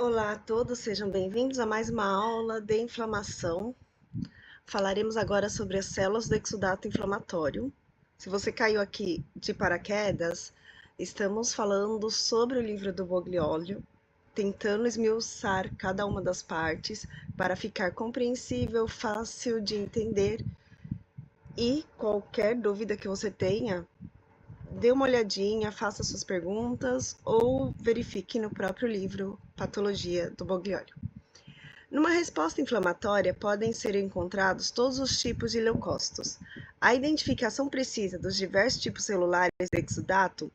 Olá a todos, sejam bem-vindos a mais uma aula de inflamação. Falaremos agora sobre as células do exudato inflamatório. Se você caiu aqui de paraquedas, estamos falando sobre o livro do Bogliolio, tentando esmiuçar cada uma das partes para ficar compreensível, fácil de entender, e qualquer dúvida que você tenha, dê uma olhadinha, faça suas perguntas ou verifique no próprio livro Patologia do Bogliolio. Numa resposta inflamatória, podem ser encontrados todos os tipos de leucócitos. A identificação precisa dos diversos tipos celulares do exudato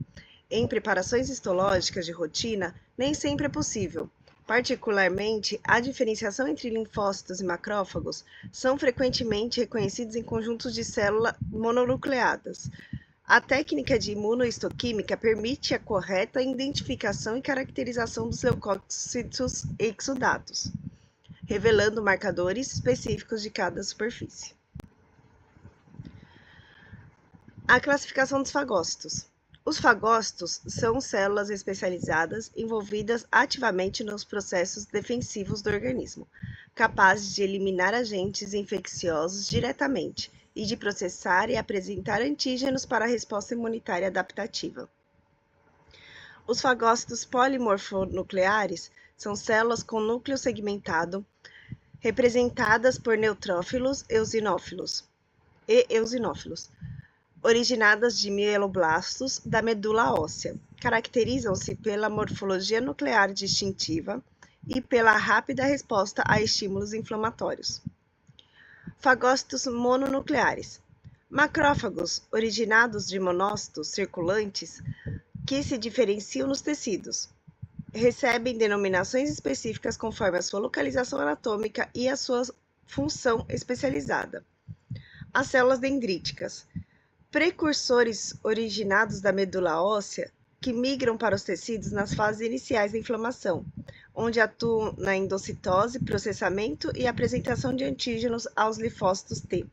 em preparações histológicas de rotina nem sempre é possível. Particularmente, a diferenciação entre linfócitos e macrófagos são frequentemente reconhecidos em conjuntos de células mononucleadas. A técnica de imunohistoquímica permite a correta identificação e caracterização dos leucócitos exudatos, revelando marcadores específicos de cada superfície. A classificação dos fagócitos. Os fagócitos são células especializadas envolvidas ativamente nos processos defensivos do organismo, capazes de eliminar agentes infecciosos diretamente e de processar e apresentar antígenos para a resposta imunitária adaptativa. Os fagócitos polimorfonucleares são células com núcleo segmentado, representadas por neutrófilos e eosinófilos, originadas de mieloblastos da medula óssea. Caracterizam-se pela morfologia nuclear distintiva e pela rápida resposta a estímulos inflamatórios. Fagócitos mononucleares. Macrófagos originados de monócitos circulantes que se diferenciam nos tecidos. Recebem denominações específicas conforme a sua localização anatômica e a sua função especializada. As células dendríticas. Precursores originados da medula óssea que migram para os tecidos nas fases iniciais da inflamação, onde atuam na endocitose, processamento e apresentação de antígenos aos linfócitos T.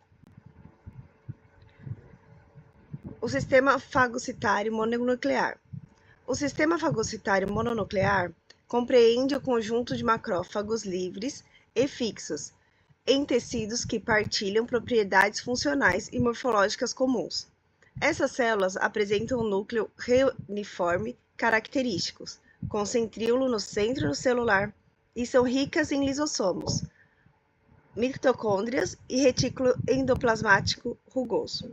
O sistema fagocitário mononuclear. O sistema fagocitário mononuclear compreende o conjunto de macrófagos livres e fixos em tecidos que partilham propriedades funcionais e morfológicas comuns. Essas células apresentam um núcleo reuniforme característicos, com centríolo no centro celular, e são ricas em lisossomos, mitocôndrias e retículo endoplasmático rugoso.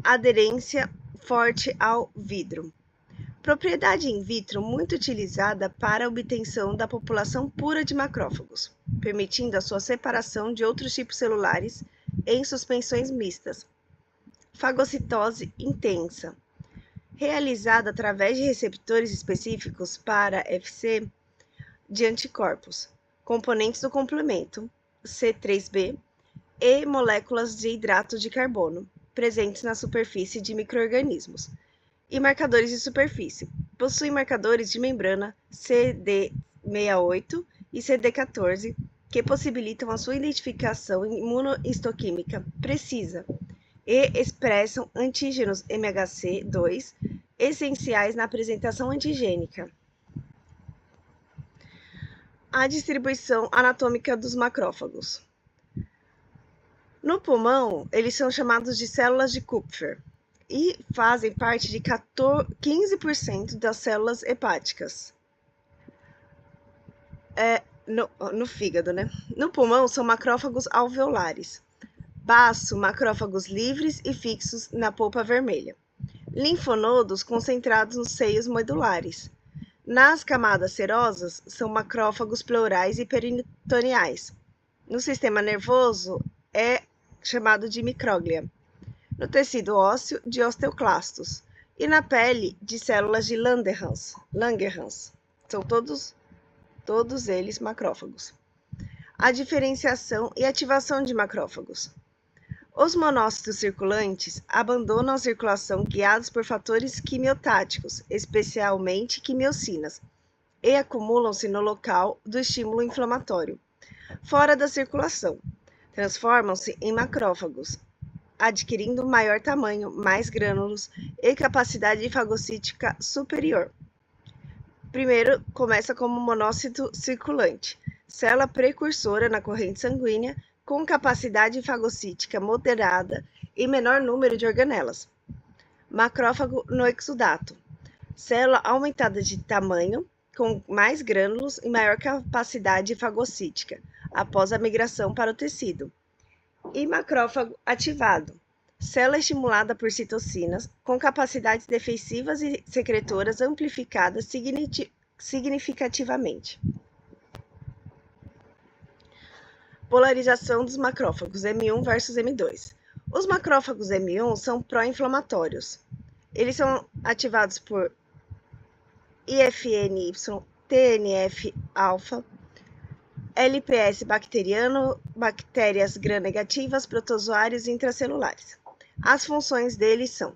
Aderência forte ao vidro. Propriedade in vitro muito utilizada para a obtenção da população pura de macrófagos, permitindo a sua separação de outros tipos celulares em suspensões mistas. Fagocitose intensa, realizada através de receptores específicos para Fc de anticorpos, componentes do complemento C3b e moléculas de hidrato de carbono, presentes na superfície de micro-organismos. E marcadores de superfície. Possui marcadores de membrana CD68 e CD14 que possibilitam a sua identificação imunohistoquímica precisa e expressam antígenos MHC2 essenciais na apresentação antigênica. A distribuição anatômica dos macrófagos. No pulmão, eles são chamados de células de Kupffer e fazem parte de 15% das células hepáticas. No fígado, né? No pulmão, são macrófagos alveolares. Baço, macrófagos livres e fixos na polpa vermelha. Linfonodos concentrados nos seios medulares. Nas camadas serosas, são macrófagos pleurais e peritoneais. No sistema nervoso, é chamado de micróglia. No tecido ósseo, de osteoclastos. E na pele, de células de Langerhans. São todos eles macrófagos. A diferenciação e ativação de macrófagos. Os monócitos circulantes abandonam a circulação guiados por fatores quimiotáticos, especialmente quimiocinas, e acumulam-se no local do estímulo inflamatório. Fora da circulação, transformam-se em macrófagos, adquirindo maior tamanho, mais grânulos e capacidade fagocítica superior. Primeiro, começa como monócito circulante, célula precursora na corrente sanguínea, com capacidade fagocítica moderada e menor número de organelas. Macrófago no exudato, célula aumentada de tamanho, com mais grânulos e maior capacidade fagocítica, após a migração para o tecido. E macrófago ativado, célula estimulada por citocinas, com capacidades defensivas e secretoras amplificadas significativamente. Polarização dos macrófagos M1 versus M2. Os macrófagos M1 são pró-inflamatórios. Eles são ativados por IFNY, TNF-alfa, LPS bacteriano, bactérias gram-negativas, protozoários intracelulares. As funções deles são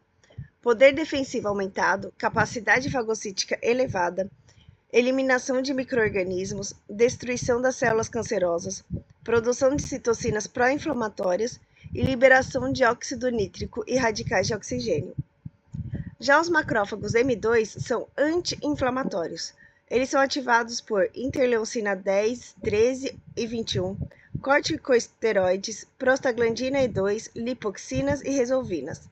poder defensivo aumentado, capacidade fagocítica elevada, eliminação de micro-organismos, destruição das células cancerosas, produção de citocinas pró-inflamatórias e liberação de óxido nítrico e radicais de oxigênio. Já os macrófagos M2 são anti-inflamatórios. Eles são ativados por interleucina 10, 13 e 21, corticosteroides, prostaglandina E2, lipoxinas e resolvinas.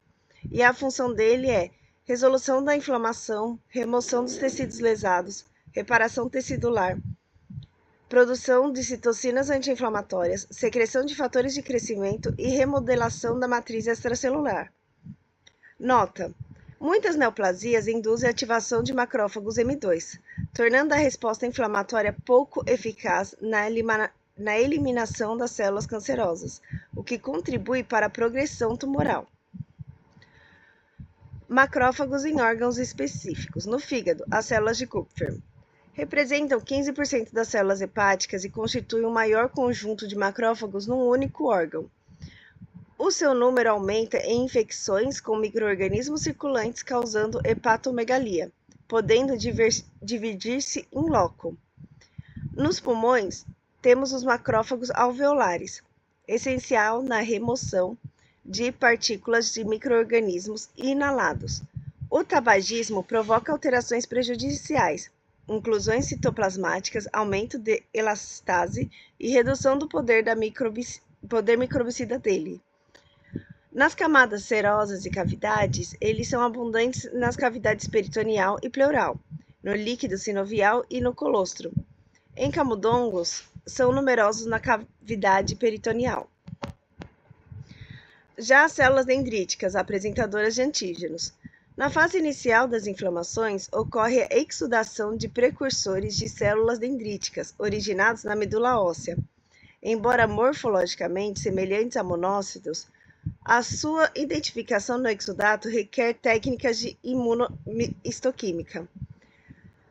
E a função dele é resolução da inflamação, remoção dos tecidos lesados, reparação tecidular, produção de citocinas anti-inflamatórias, secreção de fatores de crescimento e remodelação da matriz extracelular. Nota: muitas neoplasias induzem a ativação de macrófagos M2, tornando a resposta inflamatória pouco eficaz na eliminação das células cancerosas, o que contribui para a progressão tumoral. Macrófagos em órgãos específicos. No fígado, as células de Kupffer representam 15% das células hepáticas e constituem o maior conjunto de macrófagos num único órgão. O seu número aumenta em infecções com micro-organismos circulantes, causando hepatomegalia, podendo dividir-se em loco. Nos pulmões, temos os macrófagos alveolares, essencial na remoção de partículas de micro-organismos inalados. O tabagismo provoca alterações prejudiciais, inclusões citoplasmáticas, aumento de elastase e redução do poder microbicida dele. Nas camadas serosas e cavidades, eles são abundantes nas cavidades peritoneal e pleural, no líquido sinovial e no colostro. Em camundongos, são numerosos na cavidade peritoneal. Já as células dendríticas, apresentadoras de antígenos. Na fase inicial das inflamações, ocorre a exudação de precursores de células dendríticas, originados na medula óssea. Embora morfologicamente semelhantes a monócitos, a sua identificação no exudato requer técnicas de imunohistoquímica.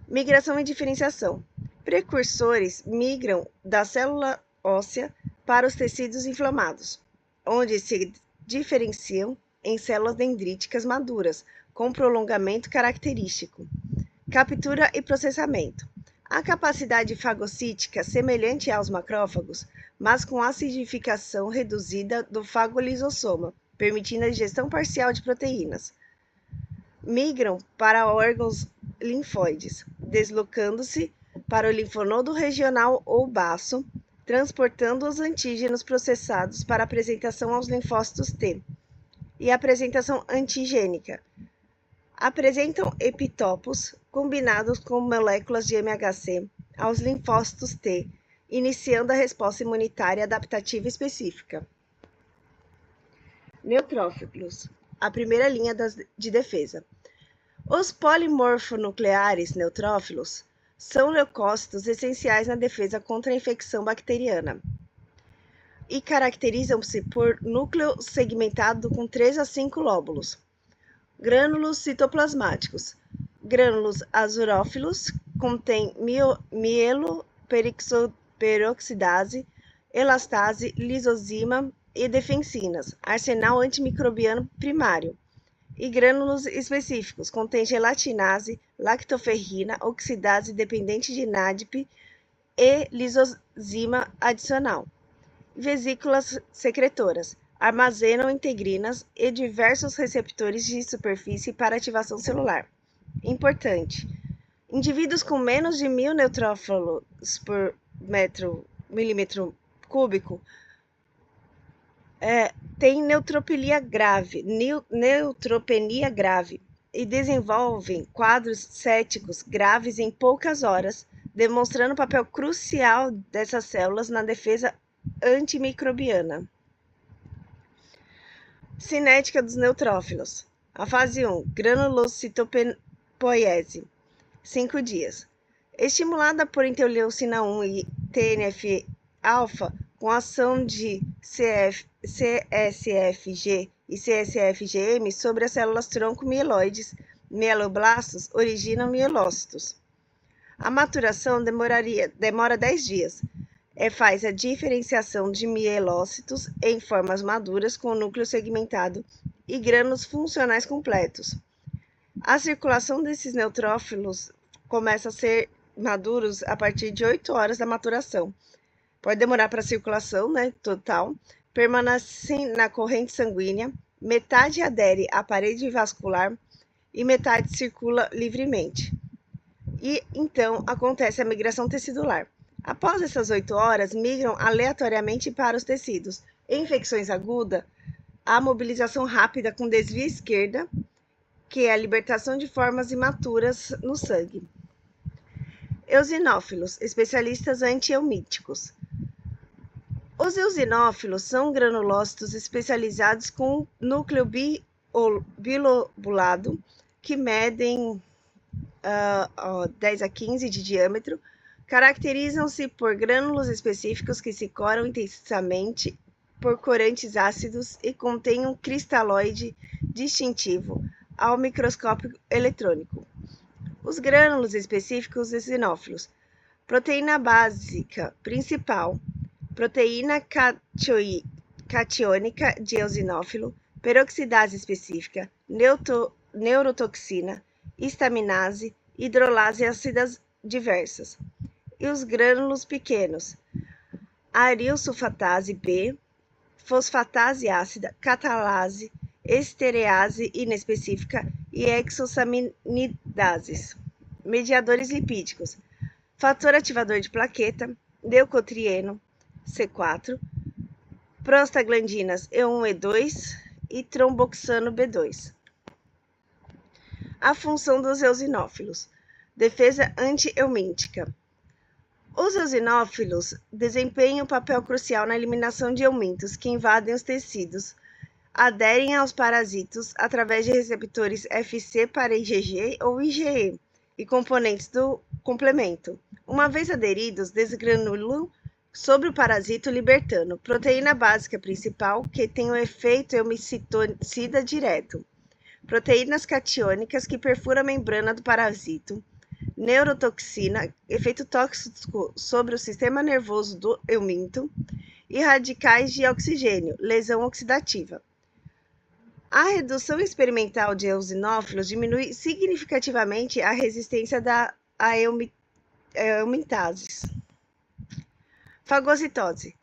Migração e diferenciação. Precursores migram da célula óssea para os tecidos inflamados, onde se diferenciam em células dendríticas maduras, com prolongamento característico. Captura e processamento. A capacidade fagocítica semelhante aos macrófagos, mas com acidificação reduzida do fagolisossoma, permitindo a digestão parcial de proteínas. Migram para órgãos linfóides, deslocando-se para o linfonodo regional ou baço, transportando os antígenos processados para apresentação aos linfócitos T. E apresentação antigênica. Apresentam epitopos combinados com moléculas de MHC aos linfócitos T, iniciando a resposta imunitária adaptativa específica. Neutrófilos, a primeira linha de defesa. Os polimorfonucleares neutrófilos são leucócitos essenciais na defesa contra a infecção bacteriana e caracterizam-se por núcleo segmentado com 3 a 5 lóbulos. Grânulos citoplasmáticos. Grânulos azurófilos contêm mieloperoxidase, elastase, lisozima e defensinas, arsenal antimicrobiano primário. E grânulos específicos contêm gelatinase, lactoferrina, oxidase dependente de NADP e lisozima adicional. Vesículas secretoras. Armazenam integrinas e diversos receptores de superfície para ativação celular. Importante: Indivíduos com menos de 1.000 neutrófilos por milímetro cúbico têm neutropenia grave e desenvolvem quadros céticos graves em poucas horas, demonstrando o papel crucial dessas células na defesa antimicrobiana. Cinética dos neutrófilos. A fase 1, granulocitopoiese, 5 dias. Estimulada por interleucina 1 e TNF-alfa, com ação de CSFG e CSFGM sobre as células-tronco mieloides, mieloblastos, originam mielócitos. A maturação demora 10 dias. Faz a diferenciação de mielócitos em formas maduras com núcleo segmentado e grânulos funcionais completos. A circulação desses neutrófilos começa a ser maduros a partir de 8 horas da maturação. Pode demorar para a circulação, total. Permanecem na corrente sanguínea, metade adere à parede vascular e metade circula livremente. E então acontece a migração tecidular. Após essas 8 horas, migram aleatoriamente para os tecidos. Em infecções agudas, há mobilização rápida com desvio à esquerda, que é a libertação de formas imaturas no sangue. Eosinófilos, especialistas antieumíticos. Os eosinófilos são granulócitos especializados com núcleo bilobulado, que medem 10 a 15 de diâmetro. Caracterizam-se por grânulos específicos que se coram intensamente por corantes ácidos e contêm um cristalóide distintivo ao microscópio eletrônico. Os grânulos específicos eosinófilos. Proteína básica principal. Proteína catiônica de eosinófilo. Peroxidase específica. Neurotoxina. Estaminase. Hidrolase e ácidas diversas. E os grânulos pequenos. Arilsulfatase B. Fosfatase ácida. Catalase. Esterease inespecífica e exosaminidases. Mediadores lipídicos. Fator ativador de plaqueta, leucotrieno, C4, prostaglandinas E1 E2 e tromboxano B2. A função dos eosinófilos. Defesa antieumíntica. Os eosinófilos desempenham um papel crucial na eliminação de eumintos que invadem os tecidos, aderem aos parasitos através de receptores Fc para IgG ou IgE e componentes do complemento. Uma vez aderidos, desgranulam sobre o parasito, libertando proteína básica principal, que tem o efeito eumiticida direto, proteínas catiônicas que perfuram a membrana do parasito, neurotoxina, efeito tóxico sobre o sistema nervoso do euminto, e radicais de oxigênio, lesão oxidativa. A redução experimental de eosinófilos diminui significativamente a resistência a eumentases. Fagocitose.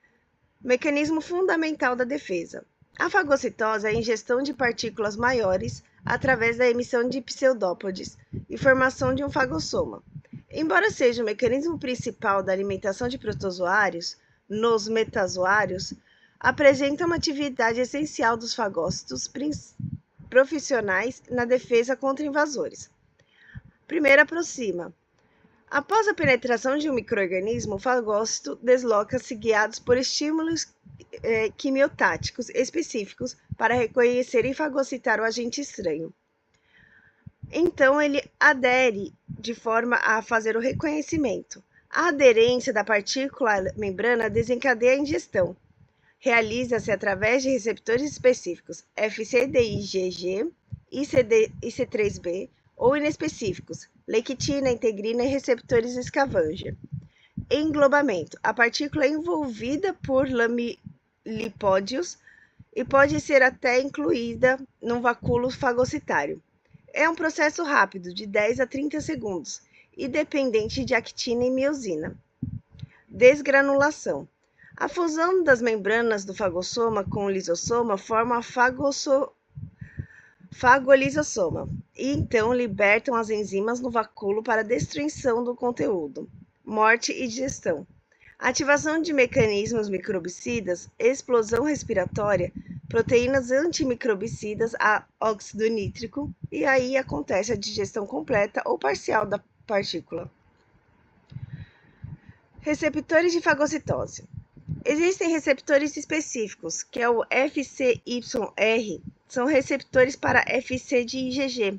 Mecanismo fundamental da defesa. A fagocitose é a ingestão de partículas maiores através da emissão de pseudópodes e formação de um fagossoma. Embora seja o mecanismo principal da alimentação de protozoários, nos metazoários, apresenta uma atividade essencial dos fagócitos profissionais na defesa contra invasores. Primeiro, aproxima. Após a penetração de um micro-organismo, o fagócito desloca-se guiados por estímulos quimiotáticos específicos para reconhecer e fagocitar o agente estranho. Então, ele adere de forma a fazer o reconhecimento. A aderência da partícula à membrana desencadeia a ingestão. Realiza-se através de receptores específicos FCDIgG, IC3B ou inespecíficos, lectina, integrina e receptores scavenger. Englobamento. A partícula é envolvida por lamilipódios e pode ser até incluída num vacúolo fagocitário. É um processo rápido, de 10 a 30 segundos, e dependente de actina e miosina. Desgranulação. A fusão das membranas do fagossoma com o lisossoma forma a fagolisosoma, e então libertam as enzimas no vacúolo para destruição do conteúdo, morte e digestão. Ativação de mecanismos microbicidas, explosão respiratória, proteínas antimicrobicidas a óxido nítrico, e aí acontece a digestão completa ou parcial da partícula. Receptores de fagocitose. Existem receptores específicos, que é o FCYR, são receptores para FC de IgG,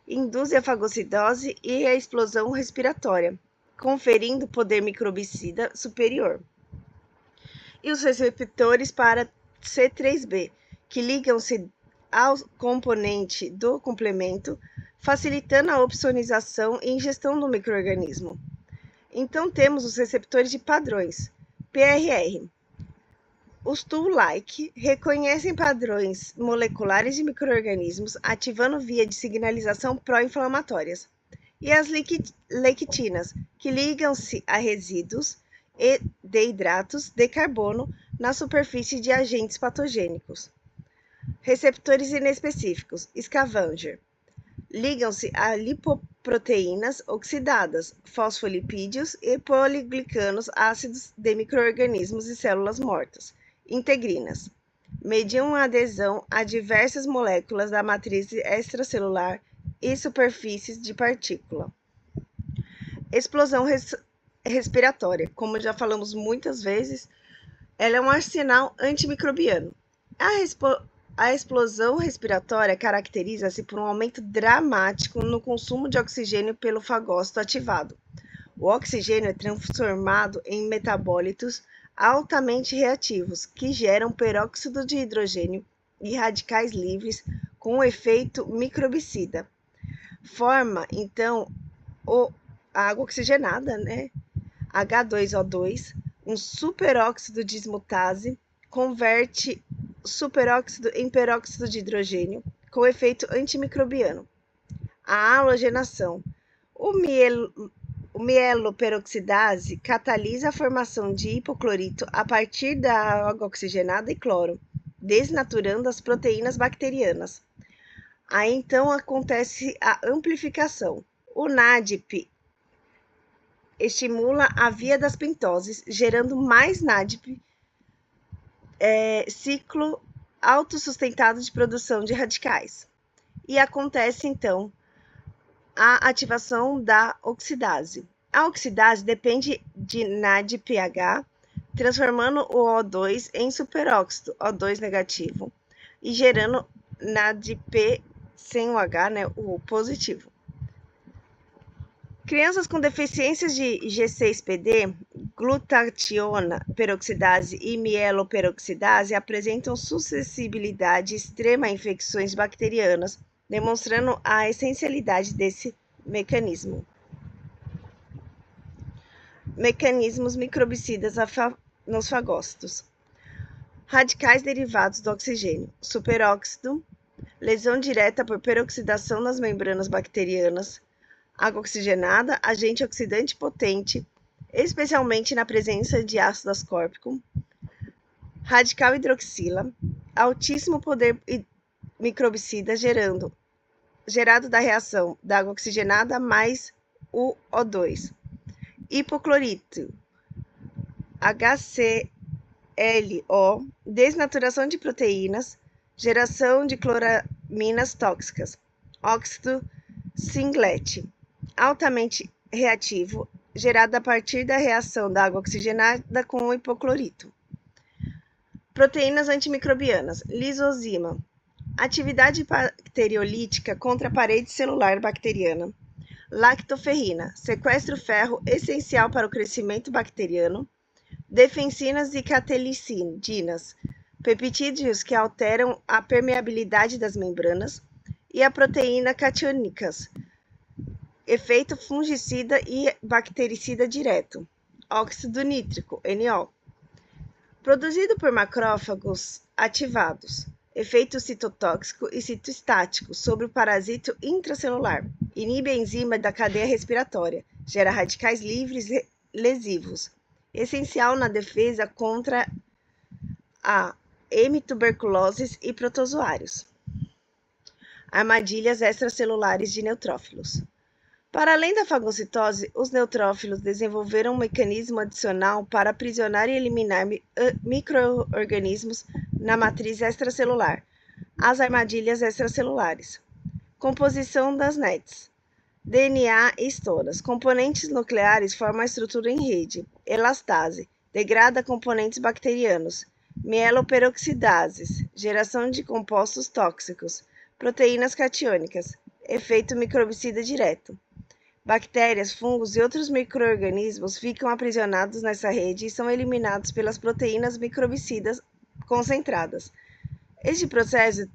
induzem a fagocitose e a explosão respiratória, conferindo poder microbicida superior. E os receptores para C3b, que ligam-se ao componente do complemento, facilitando a opsonização e ingestão do microorganismo. Então temos os receptores de padrões, PRR. Os tool-like reconhecem padrões moleculares de microorganismos, ativando via de signalização pró-inflamatórias. E as lectinas, que ligam-se a resíduos e deidratos de carbono na superfície de agentes patogênicos. Receptores inespecíficos, scavenger, ligam-se a lipoproteínas oxidadas, fosfolipídios e poliglicanos ácidos de microorganismos e células mortas, integrinas. Mediam a adesão a diversas moléculas da matriz extracelular e superfícies de partícula. Explosão respiratória, como já falamos muitas vezes, ela é um arsenal antimicrobiano. A explosão respiratória caracteriza-se por um aumento dramático no consumo de oxigênio pelo fagócito ativado. O oxigênio é transformado em metabólitos altamente reativos, que geram peróxido de hidrogênio e radicais livres com efeito microbicida. Forma, então, a água oxigenada, H2O2, um superóxido dismutase, converte superóxido em peróxido de hidrogênio, com efeito antimicrobiano. A halogenação. O mieloperoxidase catalisa a formação de hipoclorito a partir da água oxigenada e cloro, desnaturando as proteínas bacterianas. Aí então acontece a amplificação. O NADP estimula a via das pentoses, gerando mais NADP, ciclo autossustentado de produção de radicais. E acontece, então, a ativação da oxidase. A oxidase depende de NADPH, transformando o O2 em superóxido, O2 negativo, e gerando NADP sem o H, o positivo. Crianças com deficiências de G6PD, glutationa peroxidase e mieloperoxidase apresentam suscetibilidade extrema a infecções bacterianas, demonstrando a essencialidade desse mecanismo. Mecanismos microbicidas nos fagócitos. Radicais derivados do oxigênio. Superóxido, lesão direta por peroxidação nas membranas bacterianas. Água oxigenada, agente oxidante potente, especialmente na presença de ácido ascórbico. Radical hidroxila, altíssimo poder microbicida gerado da reação da água oxigenada mais o O2. Hipoclorito, HClO, desnaturação de proteínas, geração de cloraminas tóxicas. Óxido singlet, altamente reativo, gerado a partir da reação da água oxigenada com o hipoclorito. Proteínas antimicrobianas, lisozima, atividade bacteriolítica contra a parede celular bacteriana. Lactoferrina, sequestra o ferro essencial para o crescimento bacteriano. Defensinas e catelicidinas, peptídeos que alteram a permeabilidade das membranas. E a proteína cationicas, efeito fungicida e bactericida direto. Óxido nítrico, NO. Produzido por macrófagos ativados. Efeito citotóxico e citoestático sobre o parasito intracelular. Inibe a enzima da cadeia respiratória. Gera radicais livres lesivos. Essencial na defesa contra a hemituberculose e protozoários. armadilhas extracelulares de neutrófilos. Para além da fagocitose, os neutrófilos desenvolveram um mecanismo adicional para aprisionar e eliminar micro-organismos na matriz extracelular, as armadilhas extracelulares. Composição das NETs. DNA e estoras. Componentes nucleares formam a estrutura em rede. Elastase. Degrada componentes bacterianos. Mieloperoxidases. Geração de compostos tóxicos. Proteínas catiônicas. Efeito microbicida direto. Bactérias, fungos e outros micro-organismos ficam aprisionados nessa rede e são eliminados pelas proteínas microbicidas concentradas. Este processo,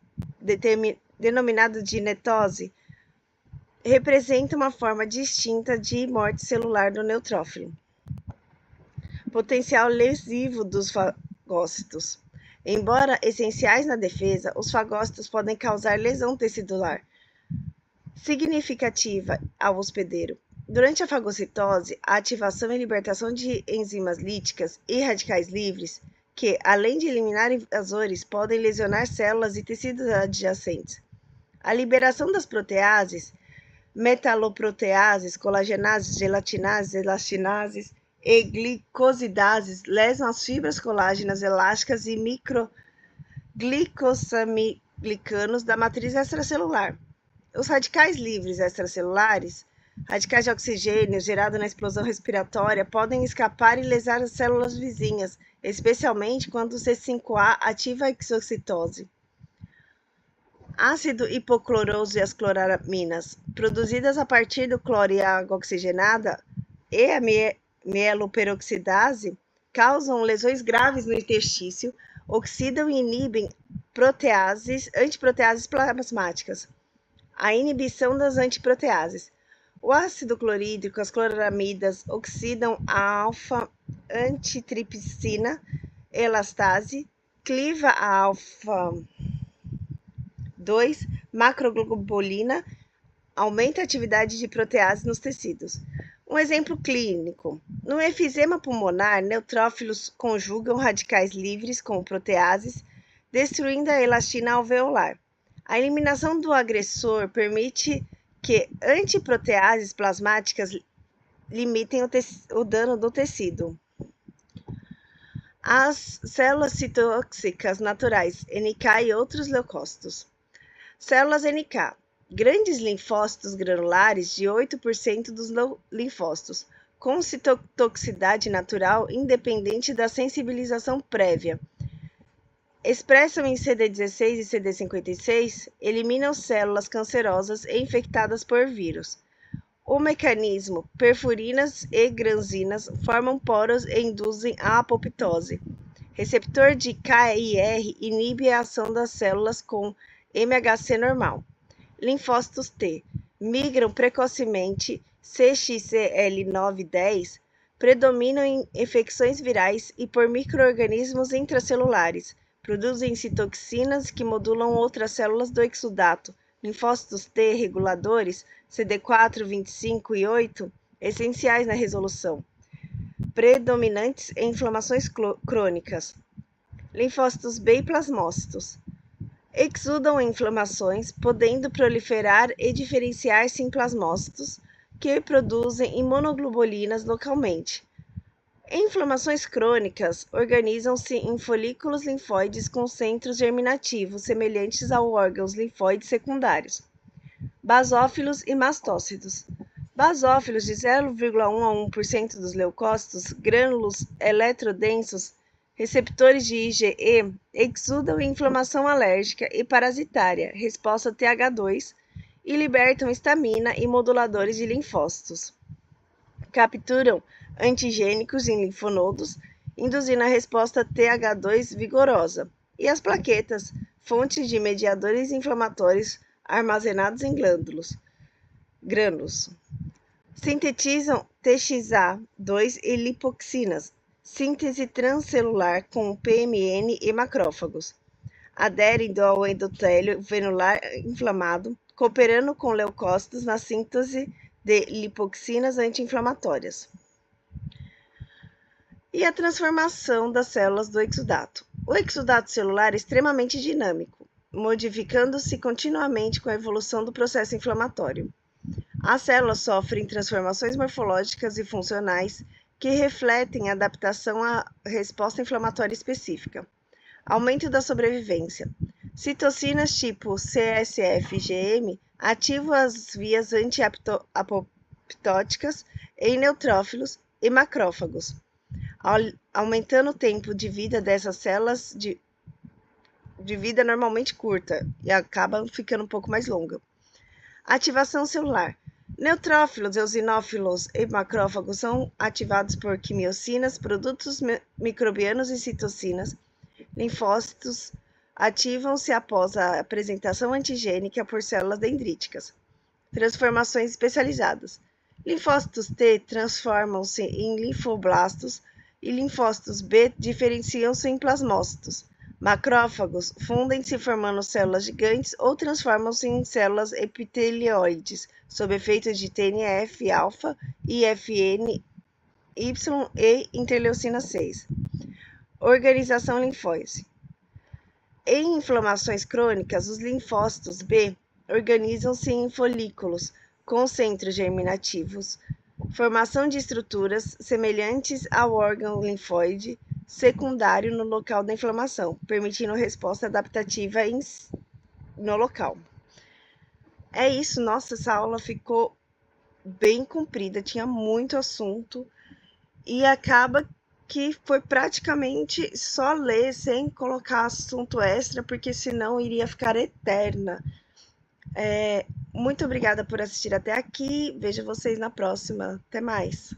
denominado de netose, representa uma forma distinta de morte celular do neutrófilo. Potencial lesivo dos fagócitos. Embora essenciais na defesa, os fagócitos podem causar lesão tecidular significativa ao hospedeiro. Durante a fagocitose, a ativação e libertação de enzimas líticas e radicais livres, que, além de eliminar invasores, podem lesionar células e tecidos adjacentes. A liberação das proteases, metaloproteases, colagenases, gelatinases, elastinases e glicosidases lesam as fibras colágenas elásticas e microglicosamilicanos da matriz extracelular. Os radicais livres extracelulares, radicais de oxigênio gerados na explosão respiratória, podem escapar e lesar as células vizinhas, especialmente quando o C5A ativa a exocitose. Ácido hipocloroso e as cloraminas, produzidas a partir do cloro e água oxigenada, e a mieloperoxidase, causam lesões graves no interstício, oxidam e inibem antiproteases plasmáticas. A inibição das antiproteases. O ácido clorídrico, as cloramidas, oxidam a alfa-antitripsina elastase, cliva a alfa-2 macroglobulina, aumenta a atividade de protease nos tecidos. Um exemplo clínico. No efizema pulmonar, neutrófilos conjugam radicais livres com proteases, destruindo a elastina alveolar. A eliminação do agressor permite que antiproteases plasmáticas limitem o dano do tecido. As células citóxicas naturais, NK e outros leucócitos. Células NK. Grandes linfócitos granulares de 8% dos linfócitos, com citotoxicidade natural independente da sensibilização prévia. Expressam em CD16 e CD56, eliminam células cancerosas e infectadas por vírus. O mecanismo: perfurinas e granzinas formam poros e induzem a apoptose. Receptor de KIR inibe a ação das células com MHC normal. Linfócitos T migram precocemente CXCL9-10, predominam em infecções virais e por micro-organismos intracelulares. Produzem citoxinas que modulam outras células do exudato. Linfócitos T reguladores, CD4, 25 e 8, essenciais na resolução. Predominantes em inflamações crônicas. Linfócitos B e plasmócitos. Exudam inflamações, podendo proliferar e diferenciar-se em plasmócitos, que produzem imunoglobulinas localmente. Inflamações crônicas organizam-se em folículos linfóides com centros germinativos semelhantes a órgãos linfóides secundários. Basófilos e mastócitos. Basófilos de 0,1 a 1% dos leucócitos, grânulos eletrodensos, receptores de IgE, exudam inflamação alérgica e parasitária, resposta TH2, e libertam histamina e moduladores de linfócitos. Capturam antigênicos em linfonodos, induzindo a resposta TH2 vigorosa, e as plaquetas, fontes de mediadores inflamatórios armazenados em grânulos. Sintetizam TXA2 e lipoxinas, síntese transcelular com PMN e macrófagos. Aderem ao endotélio venular inflamado, cooperando com leucócitos na síntese de lipoxinas anti-inflamatórias. E a transformação das células do exudato. O exudato celular é extremamente dinâmico. modificando-se continuamente com a evolução do processo inflamatório. As células sofrem transformações morfológicas e funcionais que refletem a adaptação à resposta inflamatória específica. Aumento da sobrevivência. Citocinas tipo CSF e GM ativam as vias anti-apoptóticas em neutrófilos e macrófagos, aumentando o tempo de vida dessas células de vida normalmente curta e acaba ficando um pouco mais longa. Ativação celular. Neutrófilos, eosinófilos e macrófagos são ativados por quimiocinas, produtos microbianos e citocinas. Linfócitos ativam-se após a apresentação antigênica por células dendríticas. Transformações especializadas. Linfócitos T transformam-se em linfoblastos e linfócitos B diferenciam-se em plasmócitos. Macrófagos fundem-se formando células gigantes ou transformam-se em células epitelioides, sob efeito de TNF-alfa, IFN, Y e interleucina 6. Organização linfóide. Em inflamações crônicas, os linfócitos B organizam-se em folículos com centros germinativos, formação de estruturas semelhantes ao órgão linfóide secundário no local da inflamação, permitindo resposta adaptativa no local. É isso, nossa, essa aula ficou bem comprida, tinha muito assunto e acaba que foi praticamente só ler sem colocar assunto extra, porque senão iria ficar eterna. Muito obrigada por assistir até aqui, vejo vocês na próxima, até mais.